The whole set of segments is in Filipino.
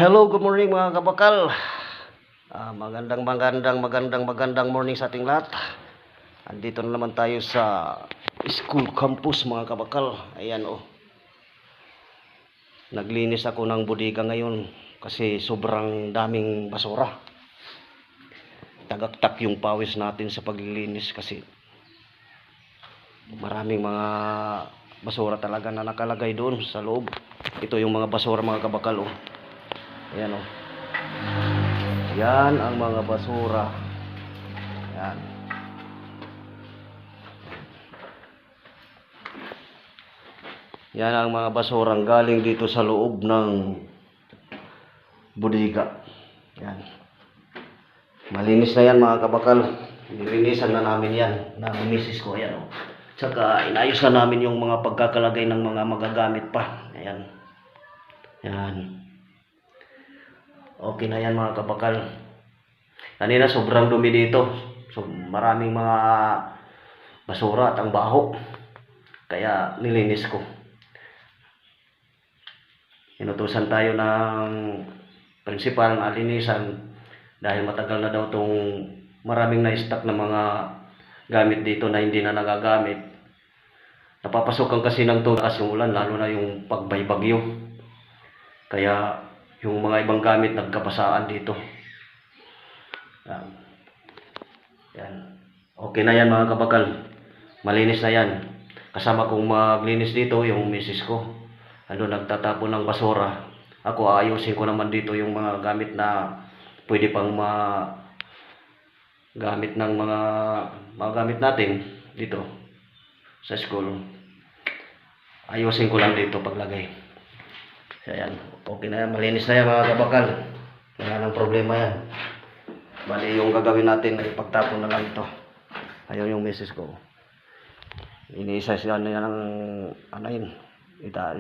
Hello, good morning mga kabakal. Magandang morning sa ating lahat. Andito na naman tayo sa school campus mga kabakal. Ayan oh. Naglinis ako ng bodega ngayon kasi sobrang daming basura. Tagaktak yung pawis natin sa paglilinis kasi maraming mga basura talaga na nakalagay doon sa loob. Ito yung mga basura mga kabakal oh. Ayan oh. Yan ang mga basura. Yan. Yan ang mga basurang galing dito sa loob ng bodega. Yan. Malinis na yan mga kabakal. Nilinisan na namin yan. Ng misis ko. Ayan oh. Tsaka inayos na namin yung mga pagkakalagay ng mga magagamit pa. Ayan. Yan. Okay na yan mga kabakal. Kanina sobrang dumi dito. So, maraming mga basura at ang baho. Kaya nilinis ko. Inutusan tayo ng principal ng alinisan dahil matagal na daw itong maraming na-stock na mga gamit dito na hindi na nagagamit. Napapasokan kasi ng tugas yung ulan, lalo na yung pagbaybagyo. Kaya yung mga ibang gamit nagkabasaan dito. Yan. Okay na yan mga kabakal. Malinis na yan. Kasama kong maglinis dito yung misis ko. Nagtatapon ng basura. Ako aayusin ko naman dito yung mga gamit na pwede pang gamit ng mga gamit natin dito sa school. Ayusin ko lang dito paglagay. Ayan, okay na yan, malinis na yan mga kabakal. Wala nang problema yan. Bali yung gagawin natin ay pagtapon na lang ito. Ayun yung misis ko. Iniisa siya na yan ng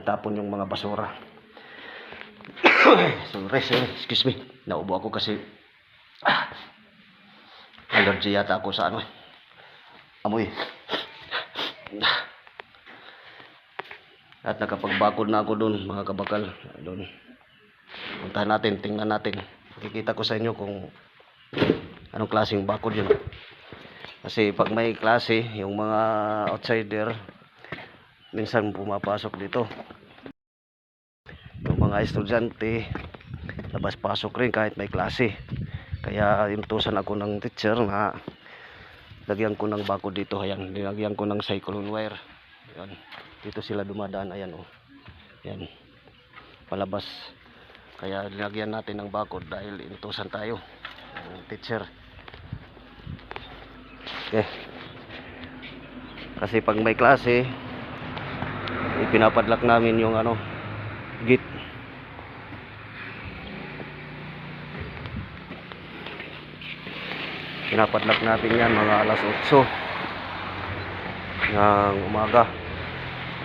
itapon yung mga basura. Sorry, excuse me. Naubo ako kasi allergy yata ako sa amoy. At nakapagbakod na ako doon mga kabakal. Doon. Puntahan natin, tingnan natin. Makikita ko sa inyo kung anong klaseng bakod yun. Kasi pag may klase, yung mga outsider, minsan pumapasok dito. Yung mga estudyante, labas-pasok rin kahit may klase. Kaya inutusan ako ng teacher na lagyan ko ng bakod dito. Ayan, nilagyan ko ng cyclone wire. Ayan. Dito sila dumadaan, ayan oh. Yan. Palabas. Kaya linagyan natin ng bakod dahil inutusan tayo ng teacher. Okay. Kasi pag may klase, ipinapadlock namin yung gate. Pinapadlock natin yan mga alas 8 ng umaga.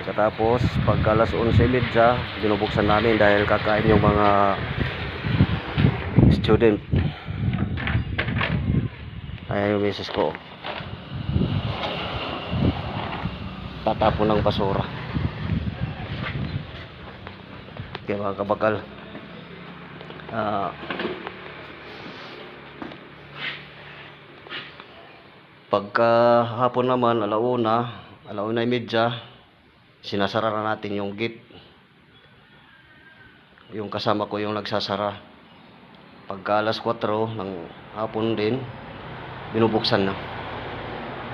Tapos pag alas 11:30 binubuksan namin dahil kakain yung mga student. Ayan yung misis ko. Tatapon ng basura. Kaya mga kabakal, pagka hapon naman alauna media, sinasara na natin yung gate. Yung kasama ko yung nagsasara. Pagka alas 4 ng hapon din, binubuksan na.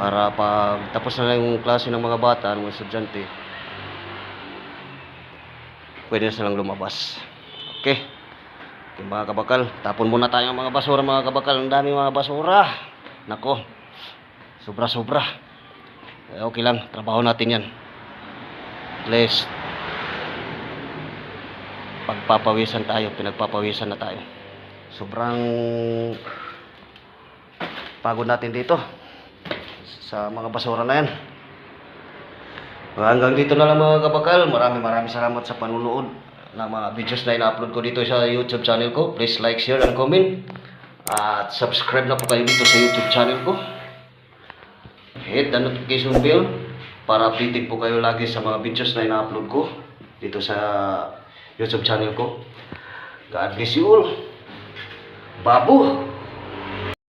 Para pag tapos na yung klase ng mga bata, ng mga estudyante, pwede na silang lumabas. Okay. Okay mga kabakal, tapon muna tayo ng mga basura mga kabakal. Ang dami mga basura. Nako, sobra-sobra. Okay lang, trabaho natin yan. At least pagpapawisan tayo, pinagpapawisan na tayo. Sobrang pagod natin dito sa mga basura na yan. Hanggang dito na lang mga kabakal. Maraming salamat sa panunood ng mga videos na ina-upload ko dito sa YouTube channel ko. Please like, share, and comment. At subscribe na po kayo dito sa YouTube channel ko. Hit the notification bell para updated po kayo lagi sa mga videos na ina-upload ko dito sa YouTube channel ko. God bless you all. Babu.